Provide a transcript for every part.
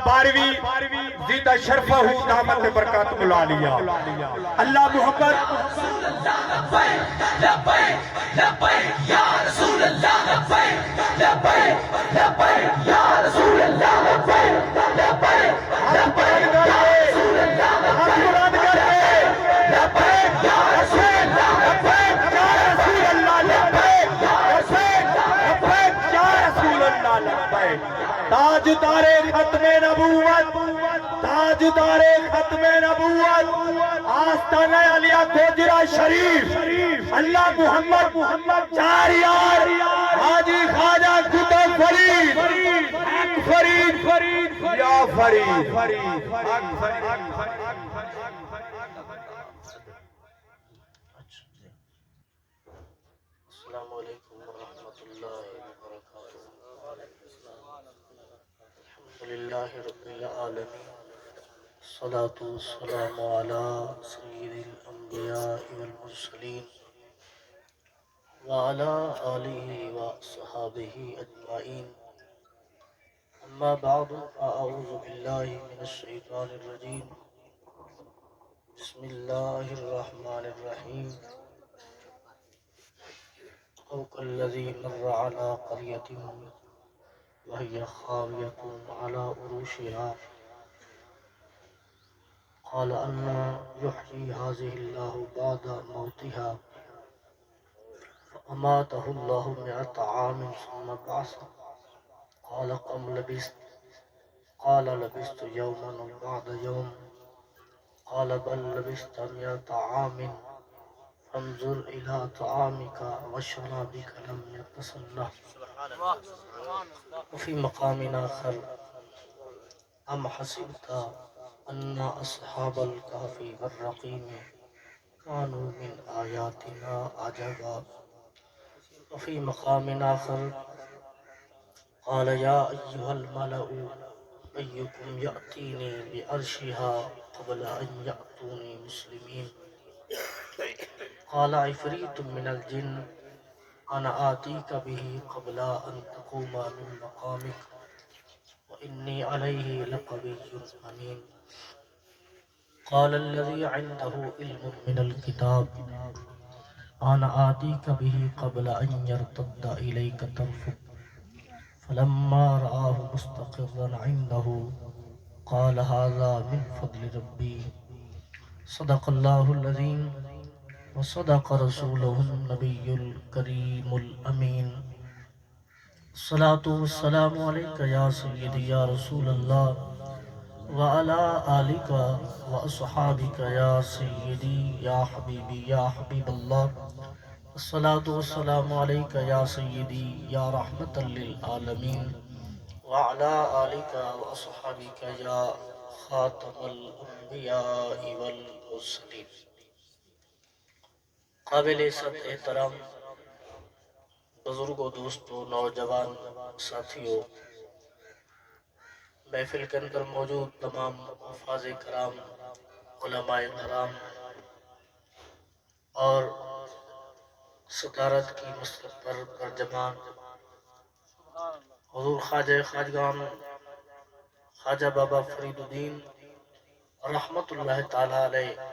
12ویں زیدہ شرفہ دامت برکات ملا لیا اللہ محمد یا رسول اللہ یا رسول اللہ ہاتھ بلند کر کے ہاتھ بلند کر کے لبیک یا رسول اللہ لبیک یا رسول اللہ لبیک لبیک یا رسول اللہ لبیک تاجدار ختم نبوت تاجدار ختم نبوت آستانہ علیہ گوجرہ شریف اللہ محمد چار یار حاجی خواجہ کتب فرید حق فرید یا فرید السلام علیکم ورحمۃ اللہ وبرکاتہ الحمدللہ رب العالمین الصلاة والسلام علی سید الانبیاء والمرسلین وعلى آلہ وصحابہ اجمعین اما بعد فاعوذ باللہ من الشیطان الرجیم بسم اللہ الرحمن الرحیم أو كالذي مر على قرية وهي خاوية على عروشها قال أنى يحيي هذه الله بعد موتها فأماته الله 100 عام ثم بعثه قال كم لبثت قال لبثت يوما أو بعد يوم قال بل لبثت 100 عام فانظر إلى طعامك وشرابك لم يتسنه وفي مقام آخر أم حسبت أن أصحاب الكهف والرقيم كانوا من آياتنا عجبا وفي مقام آخر قال يا أيها الملأ أيكم يأتيني بعرشها قبل أن يأتوني مسلمين قال عفريت من الجن أنا آتيك به قبل أن تقوم من مقامك وإني عليه لقوي أمين قال الذي عنده علم من الكتاب أنا آتيك به قبل أن يرتد إليك طرفك فلما رآه مستقرا عنده قال هذا من فضل ربي صدق الله العظيم وصدق رسوله النبي الكريم الأمين الصلاة والسلام عليك يا سيدي يا رسول الله وعلى آلك وأصحابك يا سيدي يا حبيبي يا حبيب الله الصلاة والسلام عليك يا سيدي يا رحمة للعالمين وعلى آلك وأصحابك يا خاتم الأنبياء والمرسلين قابل عزت احترام بزرگوں دوستوں نوجوان ساتھیوں محفل کے اندر موجود تمام حفاظ کرام علماء کرام اور صدارت کی مسلط پر جمان حضور خواجہ خواجگان خواجہ بابا فرید الدین رحمت اللہ تعالی علیہ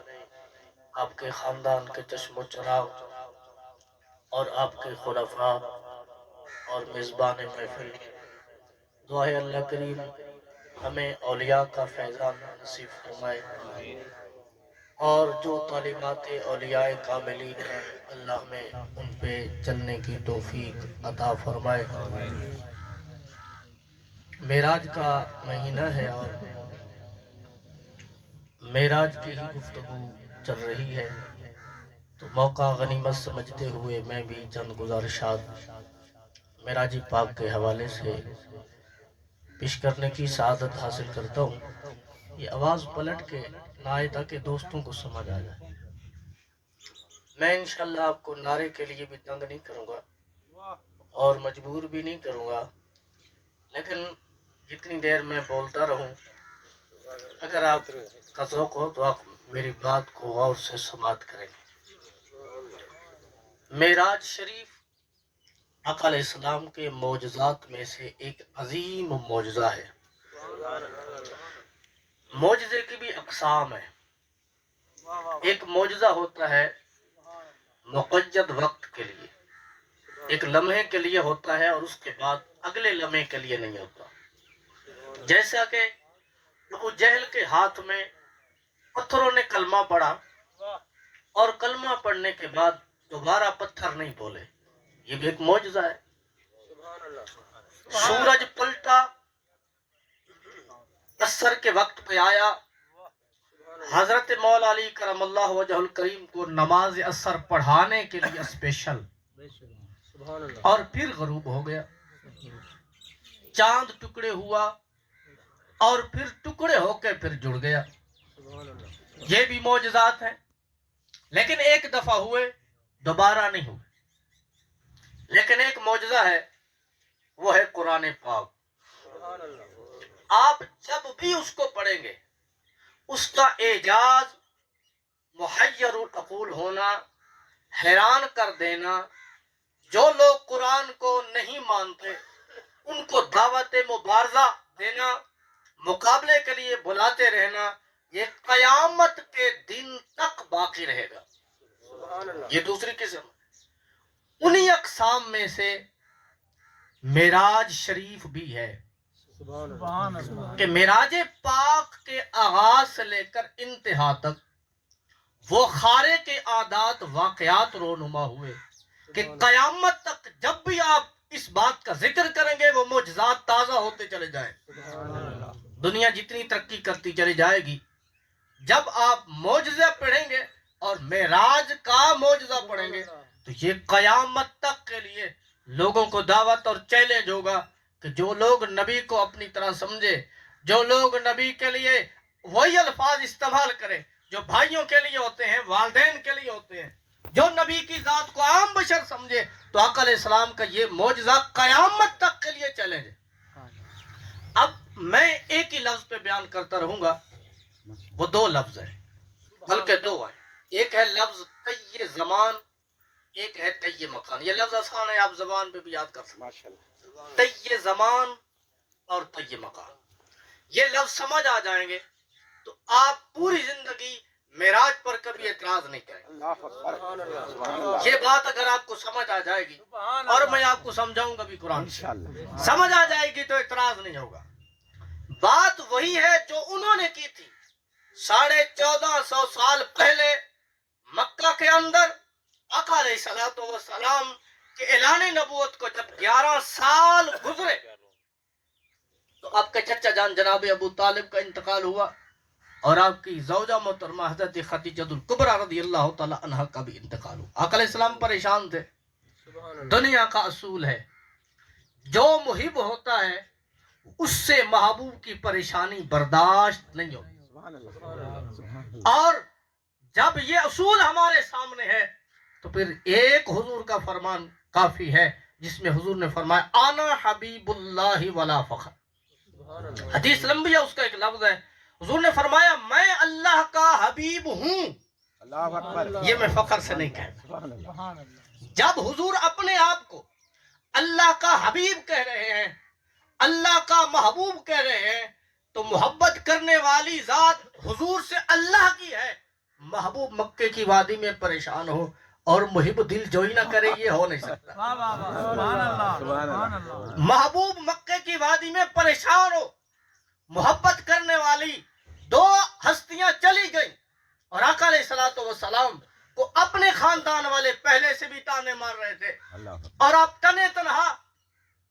آپ کے خاندان کے چشم و چراغ اور آپ کے خلفاء اور میزبان محفل دعائے اللہ کریم ہمیں اولیاء کا فیضان نصیب فرمائے اور جو تعلیمات اولیاء کاملین ہیں اللہ میں ان پہ چلنے کی توفیق عطا فرمائے۔ معراج کا مہینہ ہے اور معراج کی ہی گفتگو چل رہی ہے، تو موقع غنیمت سمجھتے ہوئے میں بھی چند گزارشات معراج پاک کے حوالے سے پیش کرنے کی سعادت حاصل کرتا ہوں۔ یہ آواز پلٹ کے نہ آئے تاکہ دوستوں کو سمجھ آ جائے۔ میں انشاءاللہ آپ کو نعرے کے لیے بھی تنگ نہیں کروں گا اور مجبور بھی نہیں کروں گا، لیکن جتنی دیر میں بولتا رہوں، اگر آپ کا ذوق ہو تو آپ میری بات کو غور سے سماعت کریں۔ معراج شریف آقا علیہ السلام کے معجزات میں سے ایک عظیم معجزہ ہے۔ معجزے کی بھی اقسام ہے. ایک معجزہ ہوتا ہے مقید وقت کے لیے، ایک لمحے کے لیے ہوتا ہے اور اس کے بعد اگلے لمحے کے لیے نہیں ہوتا. جیسا کہ ابو جہل کے ہاتھ میں پتھروں نے کلمہ پڑھا اور کلمہ پڑھنے کے بعد دوبارہ پتھر نہیں بولے، یہ بھی ایک معجزہ ہے. سورج پلٹا، عصر کے وقت پہ آیا، حضرت مولا علی کرم اللہ وجہ الکریم کو نماز عصر پڑھانے کے لیے اسپیشل، اور پھر غروب ہو گیا. چاند ٹکڑے ہوا اور پھر ٹکڑے ہو کے پھر جڑ گیا. یہ بھی معجزات ہیں، لیکن ایک دفعہ ہوئے دوبارہ نہیں ہوئے. لیکن ایک معجزہ ہے، وہ ہے قرآن پاک. آپ جب بھی اس کو پڑھیں گے اس کا اعجاز، محیر العقول ہونا، حیران کر دینا. جو لوگ قرآن کو نہیں مانتے ان کو دعوت مبارزہ دینا، مقابلے کے لیے بلاتے رہنا، یہ قیامت کے دن تک باقی رہے گا. یہ دوسری قسم. انہی اقسام میں سے معراج شریف بھی ہے کہ معراج پاک کے آغاز سے لے کر انتہا تک وہ خارے کے عادات واقعات رونما ہوئے کہ قیامت تک جب بھی آپ اس بات کا ذکر کریں گے وہ معجزات تازہ ہوتے چلے جائیں. دنیا جتنی ترقی کرتی چلی جائے گی، جب آپ معجزہ پڑھیں گے اور معراج کا معجزہ پڑھیں گے تو یہ قیامت تک کے لیے لوگوں کو دعوت اور چیلنج ہوگا کہ جو لوگ نبی کو اپنی طرح سمجھے، جو لوگ نبی کے لیے وہی الفاظ استعمال کرے جو بھائیوں کے لیے ہوتے ہیں، والدین کے لیے ہوتے ہیں، جو نبی کی ذات کو عام بشر سمجھے، تو آقا علیہ السلام کا یہ معجزہ قیامت تک کے لیے چیلنج ہے. اب میں ایک ہی لفظ پہ بیان کرتا رہوں گا، وہ دو لفظ ہیں، بلکہ دو ہیں. ایک ہے لفظ طی زمان، ایک ہے طی مکان. یہ لفظ آسان ہے، آپ زبان پہ بھی یاد کر سکتے ہیں. طی زمان اور طی مکان، یہ لفظ سمجھ آ جائیں گے تو آپ پوری زندگی معراج پر کبھی اعتراض نہیں کریں. یہ بات اگر آپ کو سمجھ آ جائے گی، اور میں آپ کو سمجھاؤں گا بھی قرآن سے، سمجھ آ جائے گی تو اعتراض نہیں ہوگا. بات وہی ہے جو انہوں نے کی تھی 1450 سال پہلے مکہ کے اندر. آقا علیہ السلام کے اعلان نبوت کو جب 11 سال گزرے تو آپ کے چچا جان جناب ابو طالب کا انتقال ہوا، اور آپ کی زوجہ محترمہ حضرت خدیجہ الکبریٰ رضی اللہ تعالی عنہ کا بھی انتقال ہوا. آقا علیہ السلام پریشان تھے. دنیا کا اصول ہے جو محب ہوتا ہے اس سے محبوب کی پریشانی برداشت نہیں ہوتی. اور جب یہ اصول ہمارے سامنے ہے تو پھر ایک حضور کا فرمان کافی ہے، جس میں حضور نے فرمایا انا حبیب اللہ ولا فخر. حدیث لمبی ہے، اس کا ایک لفظ ہے، حضور نے فرمایا میں اللہ کا حبیب ہوں. یہ میں فخر سے نہیں کہتا. جب حضور اپنے آپ کو اللہ کا حبیب کہہ رہے ہیں، اللہ کا محبوب کہہ رہے ہیں، تو محبت کرنے والی ذات حضور سے اللہ کی ہے. محبوب مکے کی وادی میں پریشان ہو اور محب دل جوئی نہ کرے، یہ ہو نہیں سکتا. محبوب مکے کی وادی میں پریشان ہو، محبت کرنے والی دو ہستیاں چلی گئیں، اور آقا علیہ السلام کو اپنے خاندان والے پہلے سے بھی تانے مار رہے تھے، اور آپ تنے تنہا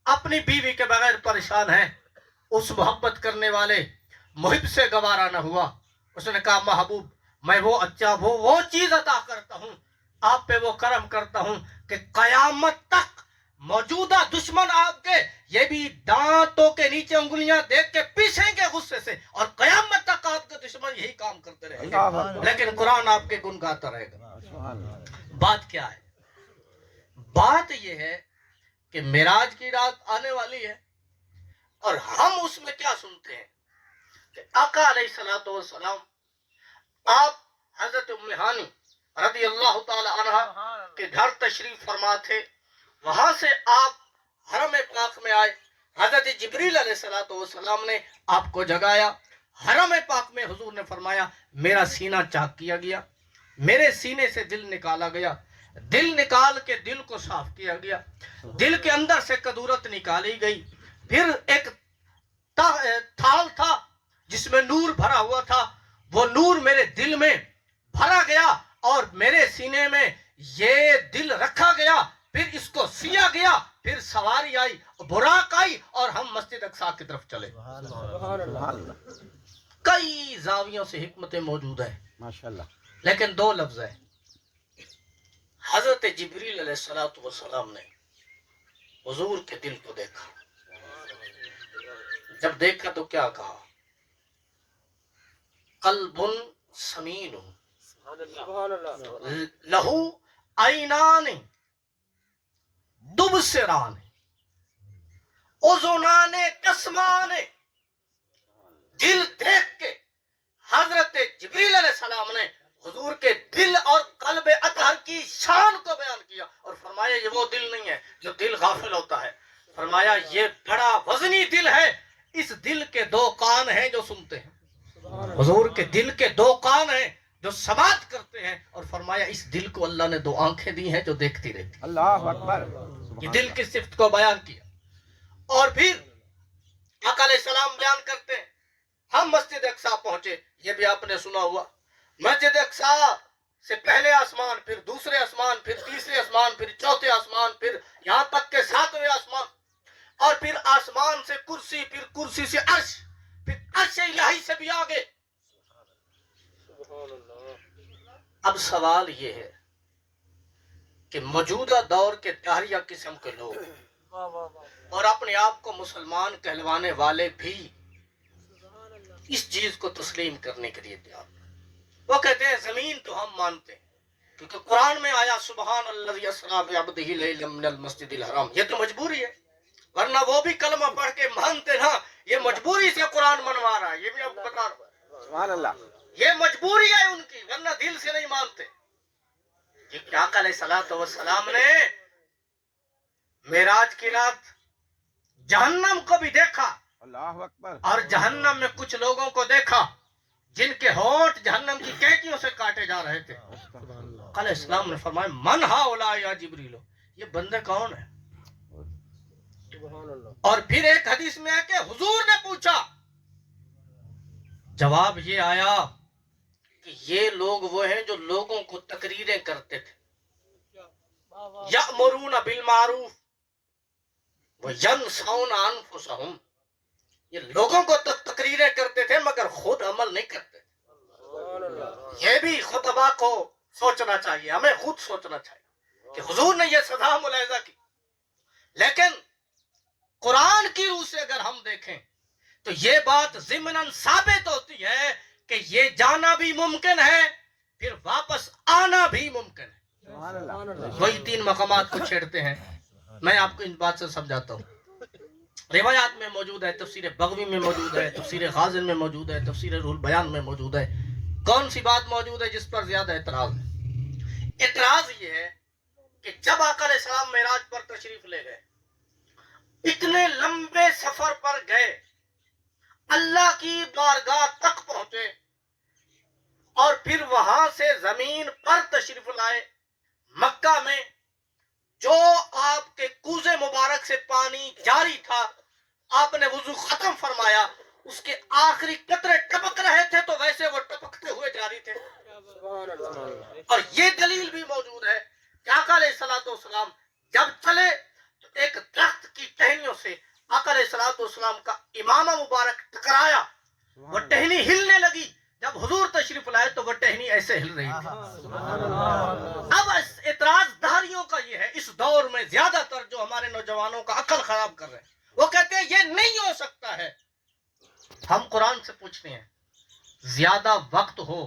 اپنی بیوی کے بغیر پریشان ہیں. اس محبت کرنے والے محب سے گوارا نہ ہوا. اس نے کہا محبوب میں وہ چیز عطا کرتا ہوں، آپ پہ وہ کرم کرتا ہوں کہ قیامت تک موجودہ دشمن آپ کے یہ بھی دانتوں کے نیچے انگلیاں دیکھ کے پیسیں گے غصے سے، اور قیامت تک آپ کے دشمن یہی کام کرتے رہیں گے، لیکن قرآن آپ کے گن گاتا رہے گا. بات کیا ہے؟ بات یہ ہے کہ معراج کی رات آنے والی ہے، اور ہم اس میں کیا سنتے ہیں کہ آقا علیہ السلام آپ حضرت ام ہانی رضی اللہ تعالی عنہ کے گھر تشریف فرما تھے. وہاں سے آپ حرم پاک میں آئے. حضرت جبریل علیہ السلام نے آپ کو جگایا. حرم پاک میں حضور نے فرمایا میرا سینہ چاک کیا گیا، میرے سینے سے دل نکالا گیا، دل نکال کے دل کو صاف کیا گیا، دل کے اندر سے کدورت نکالی گئی، پھر ایک تھال تھا جس میں نور بھرا ہوا تھا، وہ نور میرے دل میں بھرا گیا اور میرے سینے میں یہ دل رکھا گیا، پھر اس کو سیا گیا، پھر سواری آئی، براق آئی اور ہم مسجد اقصی کی طرف چلے۔ کئی زاویوں سے حکمتیں موجود ہیں، ماشاءاللہ۔ لیکن دو لفظ ہیں۔ حضرت جبریل علیہ السلام نے حضور کے دل کو دیکھا، جب دیکھا تو کیا کہا؟ قلب سمین لہو عینان تبصران اذنان تسمعان۔ دل دیکھ کے حضرت جبریل علیہ السلام نے حضور کے دل اور قلب اطہر کی شان کو بیان کیا اور فرمایا یہ وہ دل نہیں ہے جو دل غافل ہوتا ہے، فرمایا یہ بڑا وزنی دل ہے، اس دل کے دو کان ہیں جو سنتے ہیں، حضور کے دل کے دو کان ہیں جو سماعت کرتے ہیں، اور فرمایا اس دل کو اللہ نے دو آنکھیں دی ہیں جو دیکھتی رہتی۔ اللہ اکبر۔ یہ دل کی صفت کو بیان کیا۔ اور پھر آقا علیہ السلام بیان کرتے ہیں ہم مسجد اقصی پہنچے، یہ بھی آپ نے سنا ہوا، مسجد اقصی سے پہلے آسمان، پھر دوسرے آسمان، پھر تیسرے آسمان، پھر چوتھے آسمان، پھر یہاں تک کہ ساتویں آسمان، اور پھر آسمان سے کرسی، پھر کرسی سے عرش، پھر عرش الہی سے بھی آگے۔ اب سوال یہ ہے کہ موجودہ دور کے داہریہ قسم کے لوگ اور اپنے آپ کو مسلمان کہلوانے والے بھی اس چیز کو تسلیم کرنے کے لیے تیار، وہ کہتے ہیں زمین تو ہم مانتے ہیں کیونکہ قرآن میں آیا سبحان الذی اسری بعبدہ لیلا من المسجد الحرام، یہ تو مجبوری ہے، ورنہ وہ بھی کلمہ پڑھ کے مانتے نا، یہ مجبوری سے قرآن منوا رہا ہے، یہ بھی آپ بتا رہا ہوں، سبحان اللہ۔ یہ مجبوری ہے ان کی، ورنہ دل سے نہیں مانتے۔ کہ آقا علیہ السلام نے معراج کی رات جہنم کو بھی دیکھا اللہ اکبر۔ اور جہنم میں کچھ لوگوں کو دیکھا جن کے ہونٹ جہنم کی قینچیوں سے کاٹے جا رہے تھے۔ آقا علیہ السلام نے فرمایا من ہؤلاء یا جبریل، یہ بندے کون ہیں؟ اور پھر ایک حدیث میں ہے کہ حضور نے پوچھا، جواب یہ آیا کہ یہ لوگ وہ ہیں جو لوگوں کو تقریریں کرتے تھے، یأمرون بالمعروف وینسون انفسہم، یہ لوگوں کو تقریریں کرتے تھے مگر خود عمل نہیں کرتے تھے۔ یہ بھی خطبہ کو سوچنا چاہیے، ہمیں خود سوچنا چاہیے کہ حضور نے یہ سزا ملاحظہ کی، لیکن قرآن کی روح سے اگر ہم دیکھیں تو یہ بات ضمناً ثابت ہوتی ہے کہ یہ جانا بھی ممکن ہے، پھر واپس آنا بھی ممکن ہے۔ سبحان اللہ۔ وہی تین مقامات کو چھیڑتے ہیں، میں آپ کو ان بات سے سمجھاتا ہوں۔ روایات میں موجود ہے، تفسیر بغوی میں موجود ہے، تفسیر غازن میں موجود ہے، تفسیر روح البیان میں موجود ہے۔ کون سی بات موجود ہے جس پر زیادہ اعتراض ہے؟ اعتراض یہ ہے کہ جب آقا علیہ السلام معراج پر تشریف لے گئے، اتنے لمبے سفر پر گئے، اللہ کی بارگاہ تک پہنچے اور پھر وہاں سے زمین پر تشریف لائے، مکہ میں جو آپ کے کوزے مبارک سے پانی جاری تھا، آپ نے وضو ختم فرمایا، اس کے آخری قطرے ٹپک رہے تھے تو ویسے وہ ٹپکتے ہوئے جاری تھے۔ اور یہ دلیل بھی موجود ہے کہ آقا علیہ السلام جب چلے تو ایک درخت کی ٹہنیوں سے آقا علیہ السلام کا امامہ مبارک ٹکرایا، وہ ٹہنی ہلنے لگی، جب حضور تشریف لائے تو وہ ٹہنی ایسے ہل رہی تھی۔ اب اعتراض دہریوں کا یہ ہے، اس دور میں زیادہ تر جو ہمارے نوجوانوں کا عقل خراب کر رہے ہیں، وہ کہتے ہیں یہ نہیں ہو سکتا ہے۔ ہم قرآن سے پوچھتے ہیں زیادہ وقت ہو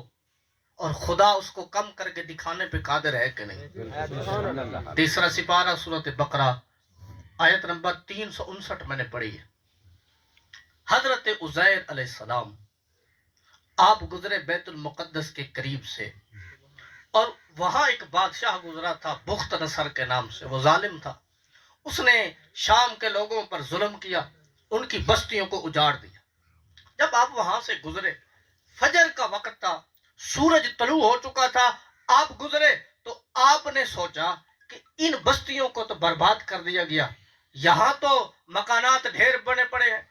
اور خدا اس کو کم کر کے دکھانے پہ قادر ہے کہ نہیں؟ تیسرا سپارہ سورۃ بقرہ آیت نمبر 359 میں نے پڑھی ہے۔ حضرت عزیر علیہ السلام آپ گزرے بیت المقدس کے قریب سے، اور وہاں ایک بادشاہ گزرا تھا بخت نصر کے نام سے، وہ ظالم تھا، اس نے شام کے لوگوں پر ظلم کیا، ان کی بستیوں کو اجاڑ دیا۔ جب آپ وہاں سے گزرے، فجر کا وقت تھا، سورج طلوع ہو چکا تھا، آپ گزرے تو آپ نے سوچا کہ ان بستیوں کو تو برباد کر دیا گیا، یہاں تو مکانات ڈھیر بنے پڑے ہیں،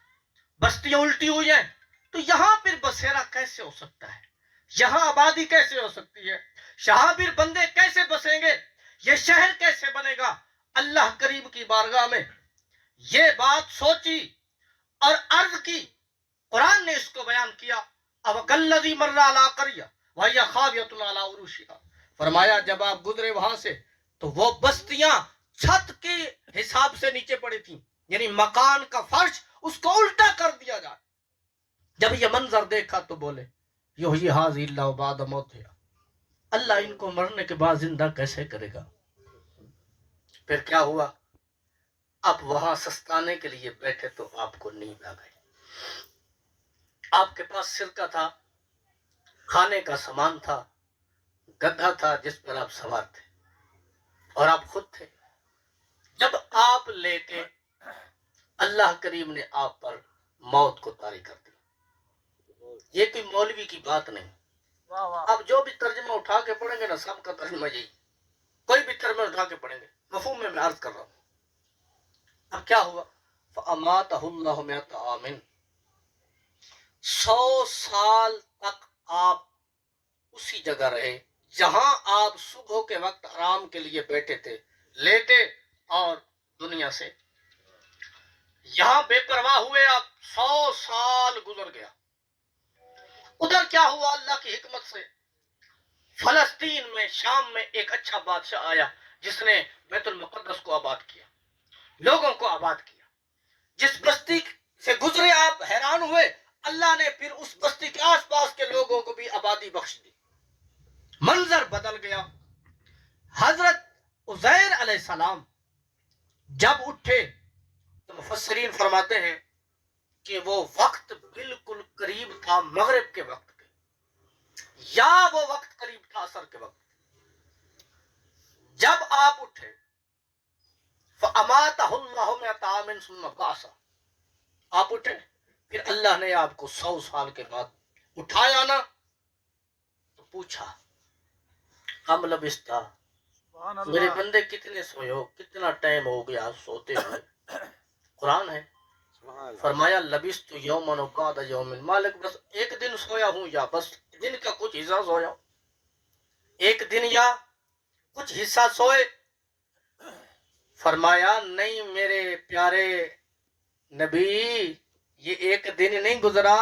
بستیاں الٹی ہوئی ہیں، تو یہاں پھر بسیرا کیسے ہو سکتا ہے، یہاں آبادی کیسے ہو سکتی ہے، یہاں پھر بندے کیسے بسیں گے، یہ شہر کیسے بنے گا؟ اللہ کریم کی بارگاہ میں یہ بات سوچی اور عرض کی، قرآن نے اس کو بیان کیا، اب کلذی مر علی قریہ وہی خاویۃ علی عروشہا، فرمایا جب آپ گزرے وہاں سے تو وہ بستیاں چھت کے حساب سے نیچے پڑی تھیں، یعنی مکان کا فرش اس کو الٹا کر دیا جائے۔ جب یہ منظر دیکھا تو بولے یحیی ھذہ اللہ بعد موتہا، اللہ ان کو مرنے کے بعد زندہ کیسے کرے گا؟ پھر کیا ہوا؟ اب وہاں سستانے کے لیے بیٹھے تو آپ کو نیند آ گئی، آپ کے پاس سرکہ تھا، کھانے کا سامان تھا، گدھا تھا جس پر آپ سوار تھے، اور آپ خود تھے۔ جب آپ لیٹے، اللہ کریم نے آپ پر موت کو طاری کر دی۔ یہ کوئی مولوی کی بات نہیں، آپ جو بھی ترجمہ اٹھا کے پڑھیں گے نا، سب کا ترجمہ یہی، کوئی بھی ترجمہ اٹھا کے پڑھیں گے، مفہوم میں عرض کر رہا ہوں۔ اب کیا ہوا؟ فَأَمَاتَهُ اللَّهُ مِائَةَ عَامٍ، 100 سال تک آپ اسی جگہ رہے جہاں آپ صبح کے وقت آرام کے لیے بیٹھے تھے، لیٹے اور دنیا سے یہاں بے پرواہ ہوئے آپ، 100 سال گزر گیا۔ ادھر کیا ہوا؟ اللہ کی حکمت سے فلسطین میں، شام میں ایک اچھا بادشاہ آیا جس نے بیت المقدس کو آباد کیا، لوگوں کو آباد کیا۔ جس بستی سے گزرے آپ حیران ہوئے، اللہ نے پھر اس بستی کے آس پاس کے لوگوں کو بھی آبادی بخش دی، منظر بدل گیا۔ حضرت عزیر علیہ السلام جب اٹھے تو مفسرین فرماتے ہیں کہ وہ وقت بالکل قریب تھا مغرب کے وقت کے، یا وہ وقت قریب تھا عصر کے وقت۔ جب آپ اٹھے فَأَمَاتَهُ اللَّهُ مِائَةَ عَامٍ ثُمَّ بَعَثَهُ، آپ اٹھے پھر اللہ نے آپ کو 100 سال کے بعد اٹھایا نا، تو پوچھا کم لبثت، میرے بندے کتنے سوئے ہو، کتنا ٹائم ہو گیا سوتے ہوئے؟ قرآن ہے، فرمایا لبثت یوما او بعض یوم، مالک بس ایک دن سویا ہوں یا بس دن کا کچھ حصہ سویا ہوں، ایک دن یا کچھ حصہ سوئے؟ فرمایا نہیں میرے پیارے نبی، یہ ایک دن نہیں گزرا،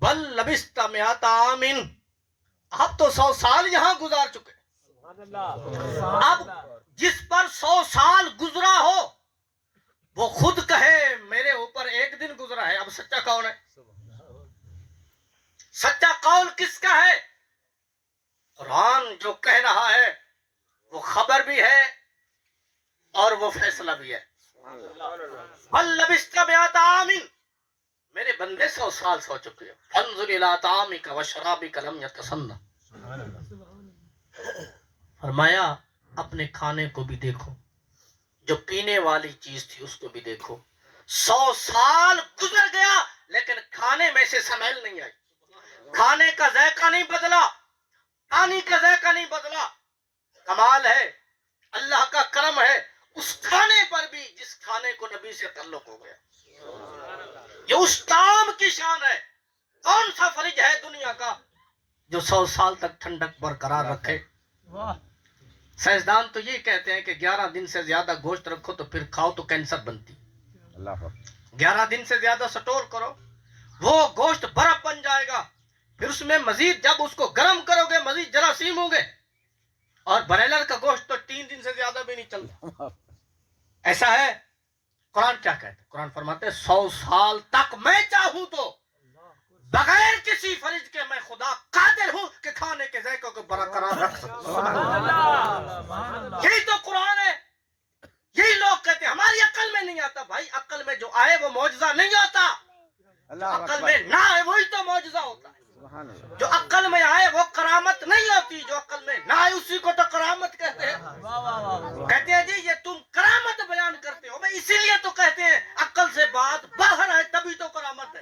بل لبثت مئات عام، اب تو 100 سال یہاں گزار چکے۔ اب جس پر 100 سال گزرا ہو وہ خود کہے میرے اوپر ایک دن گزرا ہے، اب سچا کون ہے؟ سچا قول کس کا ہے؟ قرآن جو کہہ رہا ہے وہ خبر بھی ہے اور وہ فیصلہ بھی ہے۔ بل لبثت مئات عام، میرے بندے 100 سال سو چکے ہیں۔ فانظر الی طعامک وشرابک لم یتسنہ، فرمایا اپنے کھانے کو بھی دیکھو، جو پینے والی چیز تھی اس کو بھی دیکھو۔ 100 سال گزر گیا لیکن کھانے میں سے سمیل نہیں آئی، کھانے کا ذائقہ نہیں بدلا، پانی کا ذائقہ نہیں بدلا۔ کمال ہے، اللہ کا کرم ہے اس کھانے پر بھی جس کھانے کو نبی سے تعلق ہو گیا۔ یہ اس طعام کی شان ہے۔ کون سا فریج ہے دنیا کا جو 100 سال تک ٹھنڈک برقرار رکھے؟ سائنسدان تو یہ کہتے ہیں کہ 11 دن سے زیادہ گوشت رکھو تو پھر کھاؤ تو کینسر بنتی، 11 دن سے زیادہ سٹور کرو وہ گوشت برف بن جائے گا، پھر اس میں مزید جب اس کو گرم کرو گے مزید جراثیم ہوں گے، اور برائلر کا گوشت تو 3 دن سے زیادہ بھی نہیں چلتا۔ ایسا ہے۔ قرآن کیا کہتے ہیں؟ قرآن فرماتے ہیں 100 سال تک میں چاہوں تو بغیر کسی فرج کے میں خدا قادر ہوں کہ کھانے کے ذائقوں کو برقرار رکھ سکوں۔ یہی تو قرآن ہے۔ یہی لوگ کہتے ہیں ہماری عقل میں نہیں آتا، بھائی عقل میں جو آئے وہ معجزہ نہیں ہوتا، عقل میں نہ آئے وہی تو معجزہ ہوتا ہے۔ جو عقل میں آئے وہ کرامت نہیں ہوتی، جو عقل میں نہ آئے اسی کو تو کرامت کہتے ہیں۔ کہتے ہیں جی یہ تم کرامت بیان کرتے ہو، میں اسی لیے تو کہتے ہیں عقل سے بات باہر ہے تبھی تو کرامت ہے۔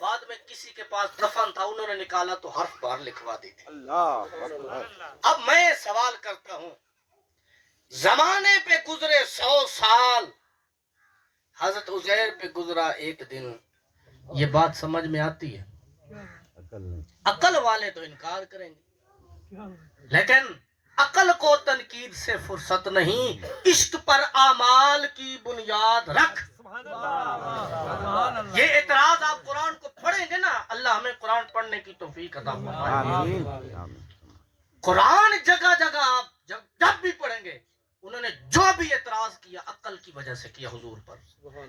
بعد میں کسی کے پاس دفن تھا، انہوں نے نکالا تو حرف باہر لکھوا دی تھی۔ اللہ اکبر۔ اب میں سوال کرتا ہوں، زمانے پہ گزرے 100 سال، حضرت عزیر پہ گزرا ایک دن، یہ بات سمجھ میں آتی ہے؟ عقل نہیں۔ عقل والے تو انکار کریں گے، لیکن عقل کو تنقید سے فرصت نہیں، عشق پر اعمال کی بنیاد رکھ۔ یہ اعتراض آپ قرآن کو پڑھیں گے نا، اللہ ہمیں قرآن پڑھنے کی توفیق عطا فرمائے۔ آمین آمین۔ قرآن جگہ جگہ آپ جب بھی پڑھیں گے، انہوں نے جو بھی اعتراض کیا عقل کی وجہ سے کیا، حضور پر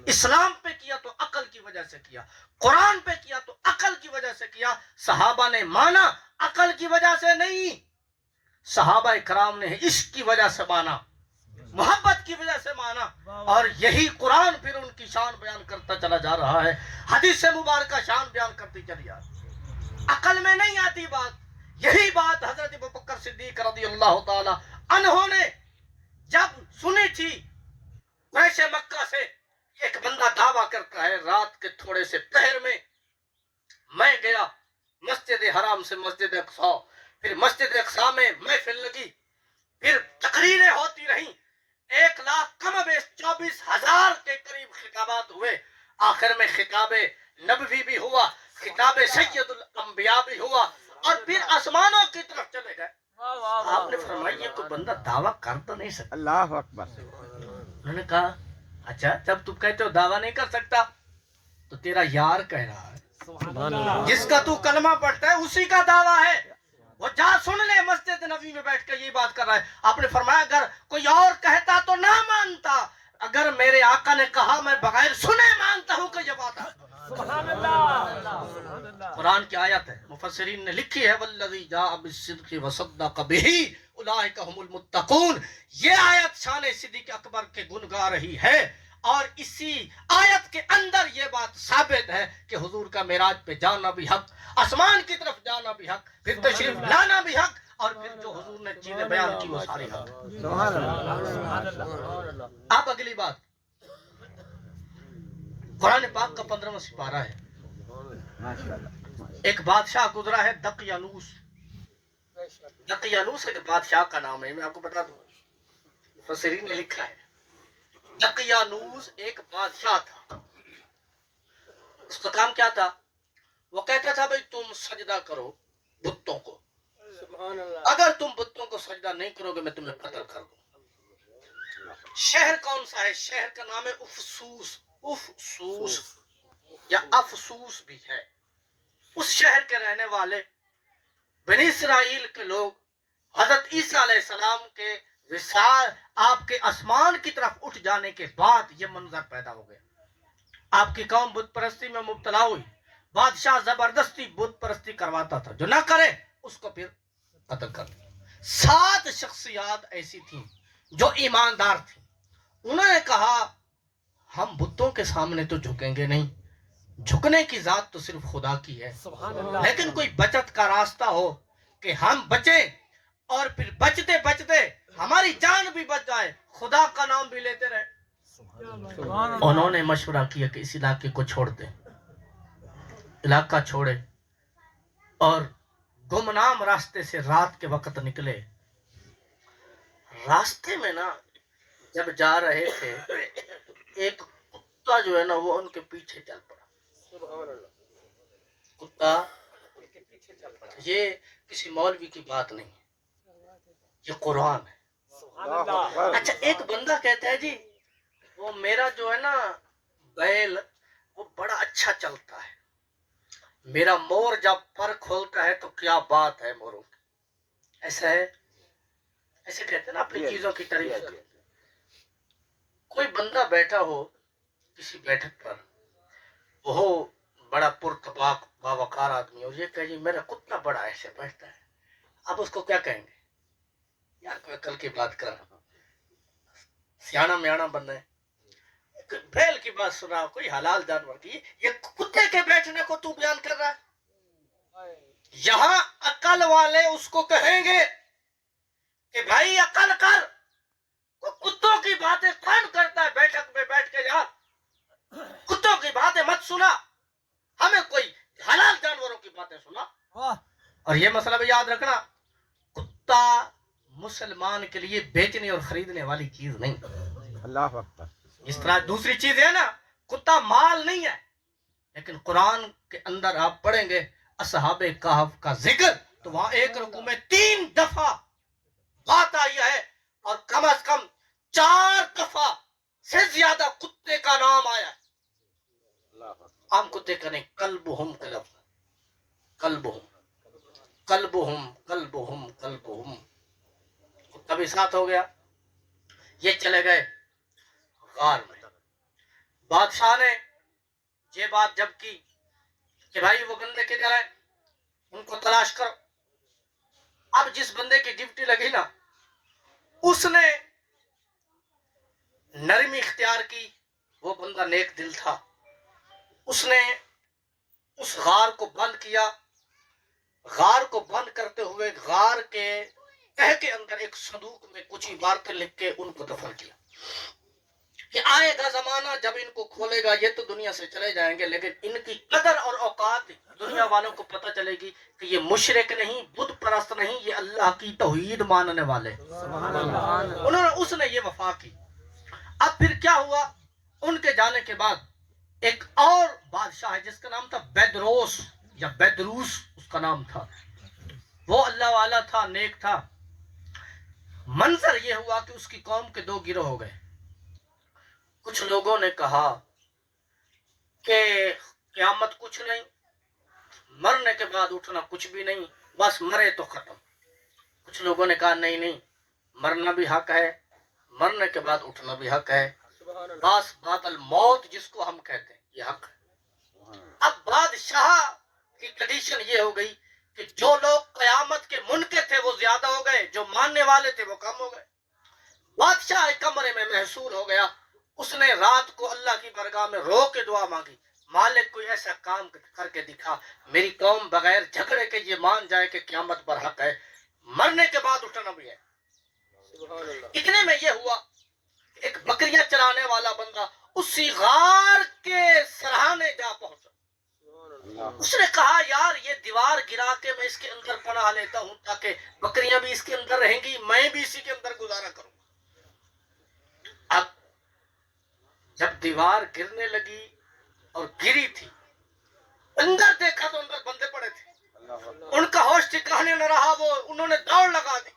اسلام پہ کیا تو عقل کی وجہ سے کیا، قرآن پہ کیا تو عقل کی وجہ سے کیا۔ صحابہ نے مانا عقل کی وجہ سے نہیں، صحابہ کرام نے عشق کی وجہ سے مانا، محبت کی وجہ سے مانا، اور یہی قرآن پھر ان کی شان بیان کرتا چلا جا رہا ہے، حدیث مبارکہ شان بیان کرتی چلی جا رہی ہے۔ عقل میں نہیں آتی بات۔ یہی بات حضرت ابوبکر صدیق رضی اللہ تعالی عنہ نے جب سنی تھی، قریش مکہ سے ایک بندہ دعویٰ کرتا ہے، رات کے تھوڑے سے پہر میں گیا مسجد حرام سے مسجد اقصی، پھر مسجد اقصی میں محفل لگی، پھر تقریریں ہوتی رہیں، 1,00,000 کم بیش 24,000 کے قریب خطابات ہوئے، آخر میں خطاب نبوی بھی ہوا، خطاب سید الانبیاء بھی ہوا، اور پھر آسمانوں کی طرف چلے گئے۔ آپ نے فرمایا یہ کوئی بندہ دعویٰ کر تو نہیں سکتا۔ اللہ اکبر۔ انہوں نے کہا اچھا جب تم کہتے ہو دعویٰ نہیں کر سکتا تو تیرا یار کہہ رہا ہے، جس کا تو کلمہ پڑھتا ہے اسی کا دعویٰ ہے، وہ جا سن لے، مسجد نبوی میں بیٹھ کے یہ بات کر رہا ہے۔ آپ نے فرمایا اگر کوئی اور کہتا تو نہ مانتا، اگر میرے آقا نے کہا میں بغیر سنے مانتا ہوں کہ یہ بات ہے۔ قرآن کی آیت ہے، مفسرین نے لکھی ہے، والذی جاء بالصدق وصدق بہ اولئک هم المتقون۔ یہ آیت شان صدیق اکبر کے گن گا رہی ہے، اور اسی آیت کے اندر یہ بات ثابت ہے کہ حضور کا معراج پہ جانا بھی حق، آسمان کی طرف جانا بھی حق، پھر تشریف لانا بھی حق، اور پھر جو حضور نے چیزیں بیان کی وہ ساری حق۔ سبحان اللہ۔ اب اگلی بات، قرآن پاک کا 15واں سپارہ ہے، ماشاءاللہ۔ ایک بادشاہ گزرا ہے دقیانوس۔ دقیانوس ایک بادشاہ کا نام ہے، میں آپ کو بتا دوں، مفسرین نے لکھا ہے دقیانوس ایک بادشاہ تھا۔ اس کا کام کیا تھا؟ وہ کہتا تھا بھئی تم سجدہ کرو بتوں کو، اگر تم بتوں کو سجدہ نہیں کرو گے میں تمہیں قتل کر دوں۔ شہر کون سا ہے؟ شہر کا نام ہے افسوس، افسوس یا افسوس بھی ہے۔ اس شہر کے رہنے والے بنی اسرائیل کے لوگ حضرت عیسیٰ علیہ السلام کے وصال، آپ کے آسمان کی طرف اٹھ جانے کے بعد یہ منظر پیدا ہو گیا۔ آپ کی قوم بت پرستی میں مبتلا ہوئی، بادشاہ زبردستی بت پرستی کرواتا تھا، جو نہ کرے اس کو پھر قتل کر دیا۔ 7 شخصیات ایسی تھیں جو ایماندار تھیں، انہوں نے کہا ہم بتوں کے سامنے تو جھکیں گے نہیں، جھکنے کی ذات تو صرف خدا کی ہے، لیکن کوئی بچت کا راستہ ہو کہ ہم بچیں اور پھر بچتے بچتے ہماری جان بھی بچ جائے، خدا کا نام بھی لیتے رہے۔ انہوں نے مشورہ کیا کہ اس علاقے کو چھوڑ دیں، علاقہ چھوڑے اور گمنام راستے سے رات کے وقت نکلے۔ راستے میں نا جب جا رہے تھے ایک کتا جو ہے نا وہ ان کے پیچھے چل پڑا۔ کتا یہ کسی مولوی کی بات نہیں ہے، یہ قرآن ہے۔ اچھا ایک بندہ کہتا ہے جی وہ میرا جو ہے نا بیل وہ بڑا اچھا چلتا ہے، میرا مور جب پر کھولتا ہے تو کیا بات ہے موروں کی، ایسا ہے، ایسے کہتے ہیں نا اپنی چیزوں کی تعریف کرتے۔ کوئی بندہ بیٹھا ہو کسی بیٹھک پر، وہ بڑا پرتپاک باوقار آدمی اور یہ کہ جی میرا کتا بڑا ایسے بیٹھتا ہے، اب اس کو کیا کہیں گے؟ یار کوئی عقل کی بات کر، سیانا میانا بننا ہے، بیل کی بات سنا، کوئی حلال جانور کی، یہ کتے کے بیٹھنے کو تو بیان کر رہا ہے۔ یہاں عقل والے اس کو کہیں گے کہ بھائی عقل کر، کتوں کی باتیں کون کرتا ہے بیٹھک میں بیٹھ کے، یار کتوں کی باتیں مت سنا، ہمیں کوئی اور یہ مسئلہ بھی یاد رکھنا، کتا مسلمان کے لیے بیچنے اور خریدنے والی چیز نہیں. اللہ اکبر. اس طرح دوسری چیز ہے نا، کتا مال نہیں ہے. لیکن قرآن کے اندر آپ پڑھیں گے اصحاب کہف کا ذکر تو وہاں ایک رکوع میں 3 دفعہ بات آئی ہے، اور کم از کم 4 دفعہ سے زیادہ کتے کا نام آیا ہے. اللہ اکبر. عام کتے کا نہیں، کلبہم کا لفظ، کلبہم کلبہم کلبہم کلبہم. کتا بھی ساتھ ہو گیا. یہ چلے گئے غار میں. بادشاہ نے یہ بات جب کی کہ بھائی وہ بندے کدھر ہیں، ان کو تلاش کرو. اب جس بندے کی ڈیوٹی لگی نا، اس نے نرمی اختیار کی. وہ بندہ نیک دل تھا. اس نے اس غار کو بند کیا. غار کو بند کرتے ہوئے غار کے تہہ کے اندر ایک صندوق میں کچھ عبارتیں لکھ کے ان کو دفن کیا کہ آئے گا زمانہ جب ان کو کھولے گا، یہ تو دنیا سے چلے جائیں گے لیکن ان کی قدر اور اوقات دنیا والوں کو پتہ چلے گی کہ یہ مشرک نہیں، بت پرست نہیں، یہ اللہ کی توحید ماننے والے. اس نے یہ وفا کی. اب پھر کیا ہوا، ان کے جانے کے بعد ایک اور بادشاہ ہے جس کا نام تھا بیدروس یا بیدروس اس کا نام تھا. وہ اللہ والا تھا، نیک تھا. منظر یہ ہوا کہ اس کی قوم کے 2 گروہ ہو گئے. کچھ لوگوں نے کہا کہ قیامت کچھ نہیں، مرنے کے بعد اٹھنا کچھ بھی نہیں، بس مرے تو ختم. کچھ لوگوں نے کہا نہیں نہیں، مرنا بھی حق ہے، مرنے کے بعد اٹھنا بھی حق ہے، بس بات الموت جس کو ہم کہتے ہیں یہ حق ہے. اب بادشاہ کی کنڈیشن یہ ہو گئی کہ جو لوگ قیامت کے منکر تھے وہ زیادہ ہو گئے، جو ماننے والے تھے وہ کم ہو گئے. بادشاہ ایک کمرے میں محصور ہو گیا. اس نے رات کو اللہ کی بارگاہ میں رو کے دعا مانگی، مالک کوئی ایسا کام کر کے دکھا میری قوم بغیر جھگڑے کے یہ مان جائے کہ قیامت برحق ہے، مرنے کے بعد اٹھنا بھی ہے. اتنے میں یہ ہوا ایک بکریاں چرانے والا بندہ اسی غار کے سرہانے جا پہنچا. اس نے کہا یار یہ دیوار گرا کے میں اس کے اندر پناہ لیتا ہوں تاکہ بکریاں بھی اس کے اندر رہیں گی، میں بھی اسی کے اندر گزارا کروں. اب جب دیوار گرنے لگی اور گری تھی، اندر دیکھا تو اندر بندے پڑے تھے. ان کا ہوش ٹھکانے نہ رہا، وہ انہوں نے دوڑ لگا دی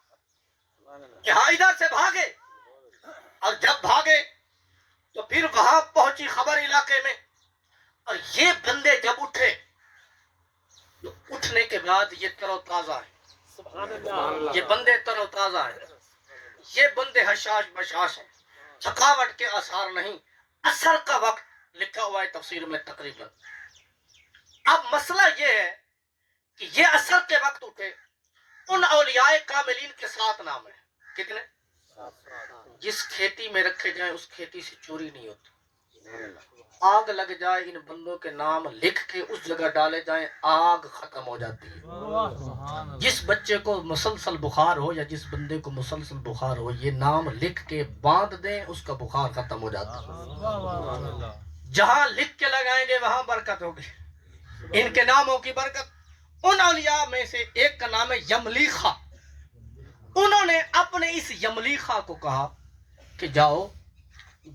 کہ ہاں ادھر سے بھاگے. اور جب بھاگے تو پھر وہاں پہنچی خبر علاقے میں، اور یہ بندے جب اٹھے تو اٹھنے کے بعد یہ تر و تازہ ہیں، یہ بندے تر و تازہ ہیں، یہ بندے حشاش بشاش ہیں، تھکاوٹ کے آثار نہیں. اثر کا وقت لکھا ہوا ہے تفسیر میں تقریباً. اب مسئلہ یہ ہے کہ یہ اثر کے وقت اٹھے. ان اولیاء کاملین کے 7 نام ہیں. کتنے؟ جس کھیتی میں رکھے جائیں اس کھیتی سے چوری نہیں ہوتی. آگ لگ جائے ان بندوں کے نام لکھ کے اس جگہ ڈالے جائیں، آگ ختم ہو جاتی ہے. جس بچے کو مسلسل بخار ہو یا جس بندے کو مسلسل بخار ہو، یہ نام لکھ کے باندھ دیں، اس کا بخار ختم ہو جاتا ہے. جہاں لکھ کے لگائیں گے وہاں برکت ہوگی، ان کے ناموں کی برکت. ان اولیاء میں سے ایک کا نام ہے یملیخا. انہوں نے اپنے اس یملیخا کو کہا کہ جاؤ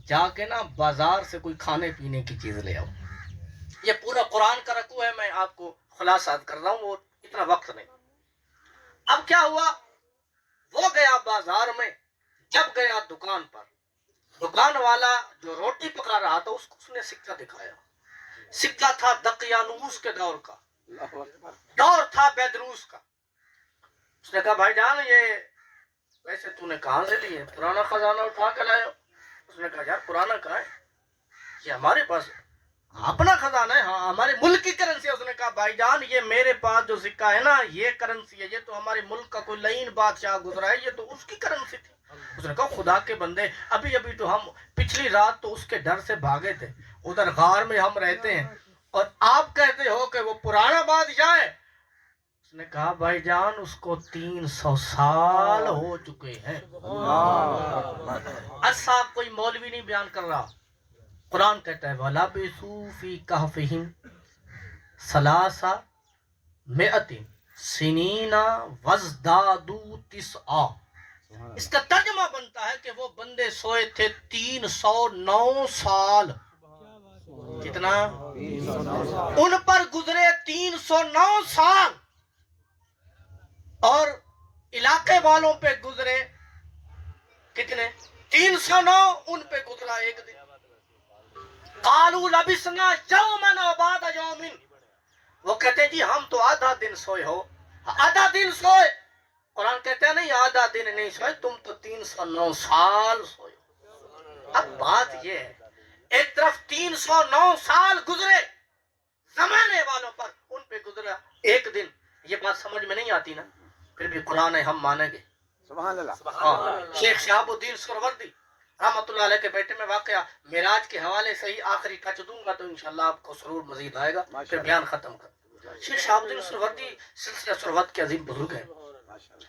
جا کے نا بازار سے کوئی کھانے پینے کی چیز لے آؤ. یہ پورا قرآن کا رکوع ہے، میں آپ کو خلاصات کر رہا ہوں، وہ اتنا وقت نہیں. اب کیا ہوا، وہ گیا بازار میں. جب گیا دکان پر، دکان والا جو روٹی پکا رہا تھا اس نے سکہ دکھایا. سکہ تھا دقیانوس کے دور کا، دور تھا بیدروس کا. اس نے کہا بھائی جان یہ ویسے تو نے کہاں سے لی ہے؟ پرانا خزانہ اٹھا کے لائے ہو. اس نے کہا یار پرانا کہاں ہے، یہ ہمارے پاس اپنا خزانہ ہے، ہاں ہمارے ملک کی کرنسی ہے. اس نے کہا بھائی جان یہ میرے پاس جو سکہ ہے نا یہ کرنسی ہے، یہ تو ہمارے ملک کا کوئی لعین بادشاہ گزرا ہے، یہ تو اس کی کرنسی تھی. اس نے کہا خدا کے بندے، ابھی تو ہم پچھلی رات تو اس کے ڈر سے بھاگے تھے، ادھر غار میں ہم رہتے ہیں اور آپ کہتے ہو کہ وہ پرانا بادشاہ ہے. اس نے کہا بھائی جان اس کو 300 سال ہو چکے ہیں. ایسا کوئی مولوی نہیں بیان کر رہا، قرآن کہتا ہے وَلَبِثُوا فِي كَهْفِهِمْ 300 سنینا وزدادو تسعا، اس کا ترجمہ بنتا ہے کہ وہ بندے سوئے تھے 309 سال. کتنا؟ ان پر گزرے 309 سال، اور علاقے والوں پہ گزرے کتنے؟ 309. ان پہ گزرا ایک دن. قالوا لبسنا یوما او بعد یوم، وہ کہتے جی ہم تو آدھا دن سوئے ہو. آدھا دن سوئے. قرآن کہتے ہیں نہیں، آدھا دن نہیں سوئے، تم تو 309 سال سوئے. اب بات یہ ہے، ایک طرف 309 سال گزرے زمانے والوں پر، ان پہ گزرا ایک دن. یہ بات سمجھ میں نہیں آتی نا، پھر بھی قرآن ہے، ہم مانیں گے. سبحان اللہ. ہاں. شیخ شہاب الدین سہروردی رحمۃ اللہ علیہ کے بیٹے میں واقعہ معراج کے حوالے سے ہی آخری ٹچ دوں گا تو انشاءاللہ آپ کو سرور مزید آئے گا، پھر بیان ختم کر. شیخ شہاب الدین سہروردی سلسلہ سہروردی کے عظیم بزرگ ہیں،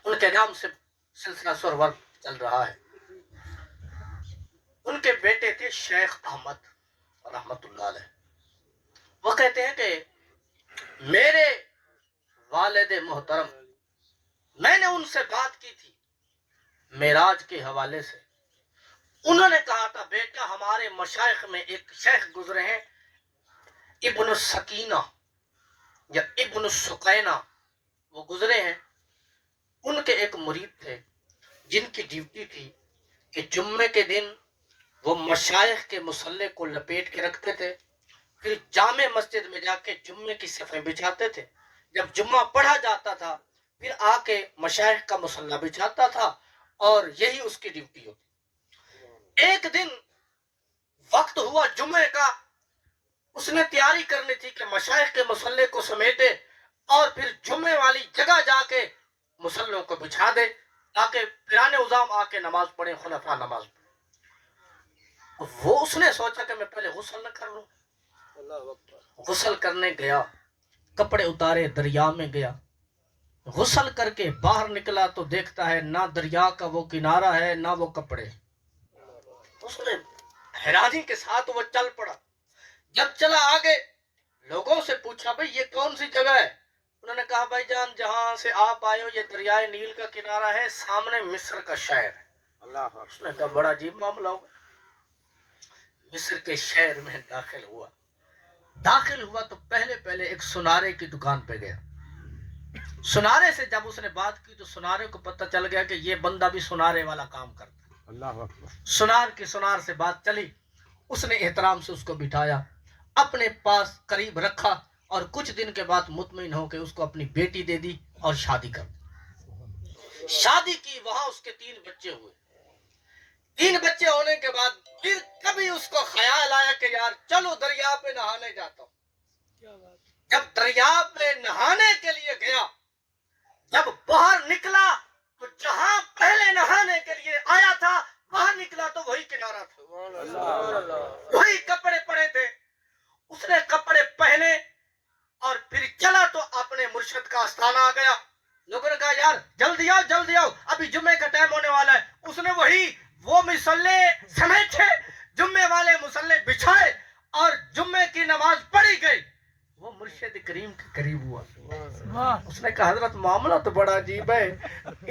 ان کے نام سے سلسلہ سہروردی چل رہا ہے. ان کے بیٹے تھے شیخ احمد رحمۃ اللہ علیہ. وہ کہتے ہیں کہ میرے والد محترم، میں نے ان سے بات کی تھی معراج کے حوالے سے. انہوں نے کہا تھا بیٹا ہمارے مشائخ میں ایک شیخ گزرے ہیں ابن السکینہ یا ابن السقینہ، وہ گزرے ہیں. ان کے ایک مرید تھے جن کی ڈیوٹی تھی کہ جمعے کے دن وہ مشائخ کے مصلے کو لپیٹ کے رکھتے تھے، پھر جامع مسجد میں جا کے جمعے کی صفیں بچھاتے تھے. جب جمعہ پڑھا جاتا تھا پھر آ کے مشائخ کا مصلی بچھاتا تھا، اور یہی اس کی ڈیوٹی ہوتی. ایک دن وقت ہوا جمعے کا، اس نے تیاری کرنی تھی کہ مشائخ کے مصلے کو سمیٹے اور پھر جمعے والی جگہ جا کے مصلوں کو بچھا دے تاکہ پیران عظام آ کے نماز پڑھیں، خلفاء نماز پڑھیں. وہ اس نے سوچا کہ میں پہلے غسل نہ کر لوں. غسل کرنے گیا، کپڑے اتارے، دریا میں گیا. غسل کر کے باہر نکلا تو دیکھتا ہے نہ دریا کا وہ کنارہ ہے نہ وہ کپڑے. اس نے حیرانی کے ساتھ وہ چل پڑا. جب چلا آگے لوگوں سے پوچھا بھئی یہ کون سی جگہ ہے؟ انہوں نے کہا بھائی جان جہاں سے آپ آئے ہو یہ دریائے نیل کا کنارہ ہے، سامنے مصر کا شہر ہے. اللہ. اس نے کہا بڑا عجیب معاملہ ہوگا. مصر کے شہر میں داخل ہوا. داخل ہوا تو پہلے ایک سنارے کی دکان پہ گیا. سنارے سے جب اس نے بات کی تو سنارے کو پتہ چل گیا کہ یہ بندہ بھی سنارے والا کام کرتا ہے. اللہ اکبر. سنار سے بات چلی. اس نے احترام سے اس کو بٹھایا، اپنے پاس قریب رکھا، اور کچھ دن کے بعد مطمئن ہو کے اس کو اپنی بیٹی دے دی اور شادی کر دی. شادی کی، وہاں اس کے 3 بچے ہوئے. 3 بچے ہونے کے بعد پھر کبھی اس کو خیال آیا کہ یار چلو دریا پہ نہانے جاتا ہوں. جب دریا پہ نہانے کے لیے گیا، جب باہر نکلا تو جہاں پہلے نہانے کے لیے آیا تھا باہر نکلا تو وہی کنارہ تھا، وہی کپڑے پڑے تھے. اس نے کپڑے پہنے اور پھر چلا تو اپنے مرشد کا آستانہ آ گیا. لوگوں نے کہا یار جلدی آؤ جلدی آؤ، ابھی جمعے کا ٹائم ہونے والا ہے. اس نے وہ مصلے سمیٹے، جمعے والے مصلے بچھائے اور جمعے کی نماز پڑھی گئی. وہ مرشد کریم کے قریب ہوا. اس نے کہا حضرت معاملہ تو بڑا عجیب ہے،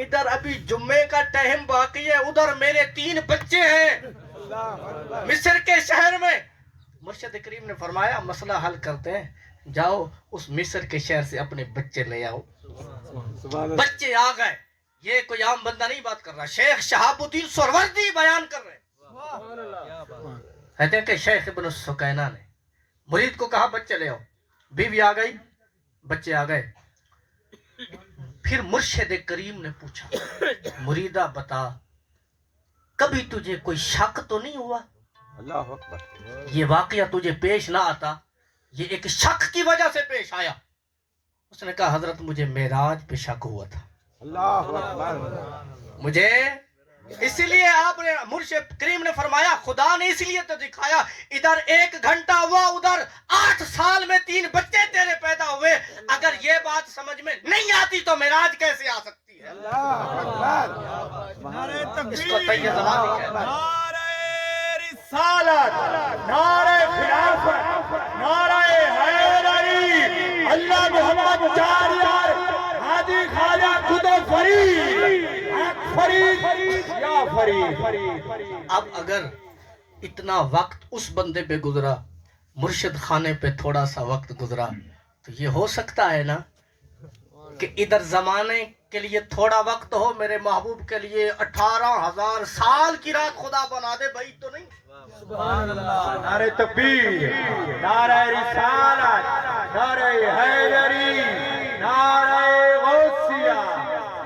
ادھر ابھی جمعے کا ٹائم باقی ہے، ادھر میرے 3 بچے ہیں مصر کے شہر میں. مرشد کریم نے فرمایا مسئلہ حل کرتے ہیں، جاؤ اس مصر کے شہر سے اپنے بچے لے آؤ. بچے آ گئے. یہ کوئی عام بندہ نہیں بات کر رہا، شیخ شہاب الدین سہروردی بیان کر رہے. کہتے ہیں کہ شیخ ابن السکینہ نے مرید کو کہا بچے لے آؤ. بیوی آ گئی، بچے آ گئے. پھر مرشد کریم نے پوچھا مریدہ بتا کبھی تجھے کوئی شک تو نہیں ہوا؟ اللہ اکبر. یہ واقعہ تجھے پیش نہ آتا، یہ ایک شک کی وجہ سے پیش آیا. اس نے کہا حضرت مجھے معراج پہ شک ہوا تھا. اللہ اکبر. مجھے اس لیے آپ نے مرشد کریم نے فرمایا خدا نے اس لیے تو دکھایا، ادھر 1 گھنٹہ ہوا، ادھر 8 سال میں 3 بچے تیرے پیدا ہوئے. اگر یہ بات سمجھ میں نہیں آتی تو معراج کیسے آ سکتی ہے؟ اللہ اکبر. اس کو طیب زبانی کہتے ہیں. نعرہ رسالت، نعرہ خلافت، نعرہ حیدری، اللہ محمد 4 یار خدا فرید حق فرید یا فرید. اب اگر اتنا وقت اس بندے پہ گزرا، مرشد خانے پہ تھوڑا سا وقت گزرا، تو یہ ہو سکتا ہے نا کہ ادھر زمانے کے لیے تھوڑا وقت ہو، میرے محبوب کے لیے 18,000 سال کی رات خدا بنا دے. بھائی تو نہیں. نعرہ تکبیر، نعرہ رسالت، نعرہ حیدری، نعرہ غوثیہ.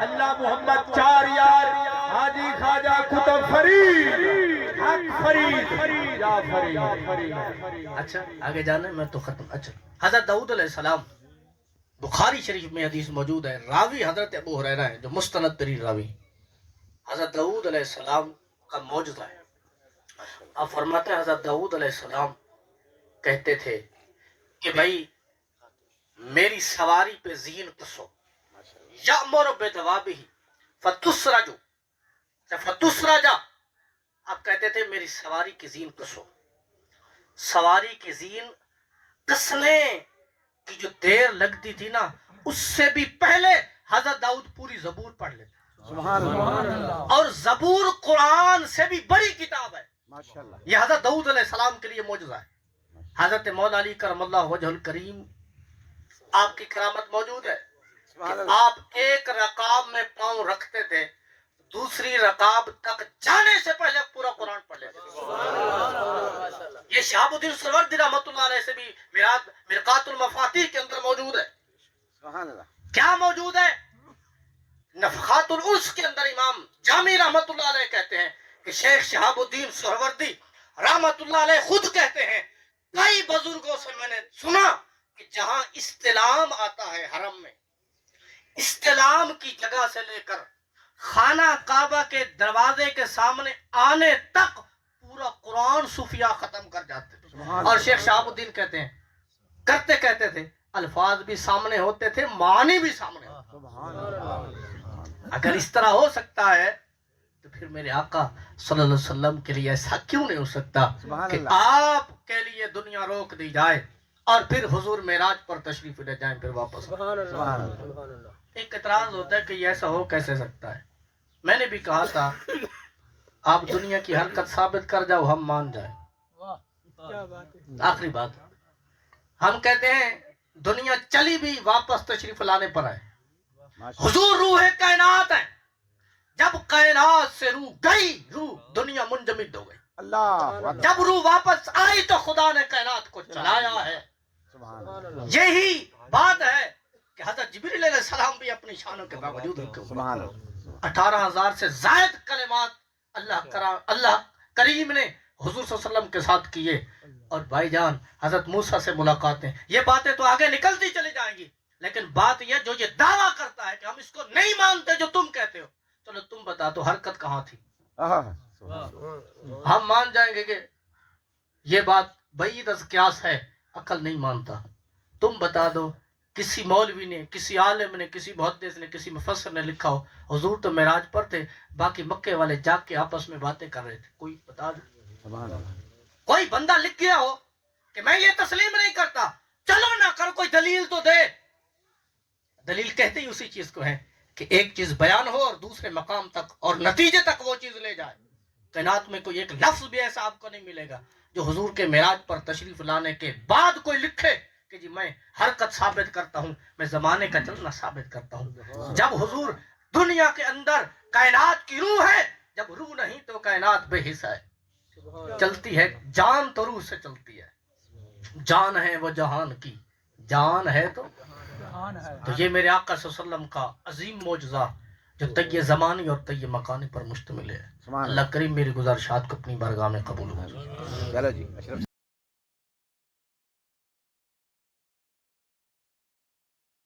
اللہ محمد چار یار حاجی خواجہ قطب فرید حق فرید یا فرید. اچھا آگے جانے میں تو ختم. اچھا حضرت داؤد علیہ السلام، بخاری شریف میں حدیث موجود ہے، راوی حضرت ابو ہریرہ ہے جو مستند ترین راوی. حضرت داؤد علیہ السلام کا معجزہ ہے. آپ فرماتے ہیں حضرت داؤد علیہ السلام کہتے تھے کہ بھائی میری سواری پہ زین کسو، یأمر بدوابہ فتسرج فتسرج. آپ کہتے تھے میری سواری کی زین کسو. سواری کی زین کسنے کی جو دیر لگتی تھی نا، اس سے بھی پہلے حضرت داؤد پوری زبور پڑھ لیتے. سبحان اللہ. اور زبور قرآن سے بھی بڑی کتاب ہے. ماشاءاللہ. یہ حضرت داؤد علیہ السلام کے لیے معجزہ ہے. حضرت مولا علی کرم اللہ وجہ الکریم، آپ کی کرامت موجود ہے سبحان کہ اللہ. آپ ایک رکاب میں پاؤں رکھتے تھے، دوسری رکاب تک جانے سے پہلے پورا قرآن پڑھ لیتے تھے. یہ شہاب الدین سروردی رحمۃ اللہ علیہ سے بھی مرقات المفاتیح کے اندر موجود ہے. سبحان اللہ. کیا موجود ہے؟ نفخات الانس کے اندر امام جامی رحمۃ اللہ علیہ کہتے ہیں کہ شیخ شہاب الدین سہروردی رحمۃ اللہ علیہ خود کہتے ہیں کئی بزرگوں سے میں نے سنا کہ جہاں استلام آتا ہے حرم میں، استلام کی جگہ سے لے کر خانہ کعبہ کے دروازے کے سامنے آنے تک پورا قرآن صوفیاء ختم کر جاتے تھے. سبحان اور شیخ شہاب الدین کہتے ہیں کہتے تھے الفاظ بھی سامنے ہوتے تھے، معنی بھی سامنے ہوتے تھے. سبحان اللہ. اگر اس طرح ہو سکتا ہے تو پھر میرے آقا صلی اللہ علیہ وسلم کے لیے ایسا کیوں نہیں ہو سکتا سبحان کہ اللہ. آپ کے لیے دنیا روک دی جائے اور پھر حضور معراج پر تشریف لے جائیں پھر واپس. سبحان اللہ. ایک اعتراض ہوتا ہے کہ یہ ایسا ہو کیسے سکتا ہے. میں نے بھی کہا تھا آپ دنیا کی حرکت ثابت کر جاؤ ہم مان جائیں. آخری بات ہم کہتے ہیں دنیا چلی بھی واپس تشریف لانے پر آئے. ماشاءاللہ. حضور روح کائنات ہے، جب کائنات سے روح گئی روح دنیا منجمد ہو گئی. اللہ. جب روح واپس آئی تو خدا نے کائنات کو چلایا ہے. سبحان اللہ. یہی بات ہے کہ حضرت جبریل علیہ السلام بھی اپنی شانوں کے باوجود رکھے ہوئے. سبحان اللہ. 18,000 سے زائد کلمات اللہ کریم نے حضور صلی اللہ علیہ وسلم کے ساتھ کیے. اور بھائی جان حضرت موسیٰ سے ملاقاتیں، یہ باتیں تو آگے نکلتی چلی جائیں گی، لیکن بات یہ جو یہ دعویٰ کرتا ہے کہ ہم اس کو نہیں مانتے جو تم کہتے ہو، چلو تم بتا دو حرکت کہاں تھی. آہا. سبحان اللہ. ہم مان جائیں گے کہ یہ بات بعید از قیاس ہے، عقل نہیں مانتا. تم بتا دو کسی مولوی نے، کسی عالم نے، کسی محدث نے، کسی مفسر نے لکھا ہو حضور تو معراج پر تھے، باقی مکے والے جاگ کے آپس میں باتیں کر رہے تھے. کوئی بتا دو. سبحان اللہ. کوئی بندہ لکھ گیا ہو کہ میں یہ تسلیم نہیں کرتا، چلو نہ کر کوئی دلیل تو دے. دلیل کہتے ہی اسی چیز کو ہے کہ ایک چیز بیان ہو اور دوسرے مقام تک اور نتیجے تک وہ چیز لے جائے. کائنات میں کوئی ایک لفظ بھی ایسا آپ کو نہیں ملے گا جو حضور کے معراج پر تشریف لانے کے بعد کوئی لکھے کہ جی میں حرکت ثابت کرتا ہوں، میں زمانے کا چلنا ثابت کرتا ہوں. جب حضور دنیا کے اندر کائنات کی روح ہے، جب روح نہیں تو کائنات بے حصہ ہے، چلتی ہے. جان تو روح سے چلتی ہے، جان ہے وہ جہان کی، جان ہے تو یہ میرے آقا صلی اللہ علیہ وسلم کا عظیم معجزہ جو طی زمانی اور طی مکانی پر مشتمل ہے. سبحان اللہ کریم میری گزارشات کو اپنی بارگاہ میں قبول ہو. چلو جی اشرف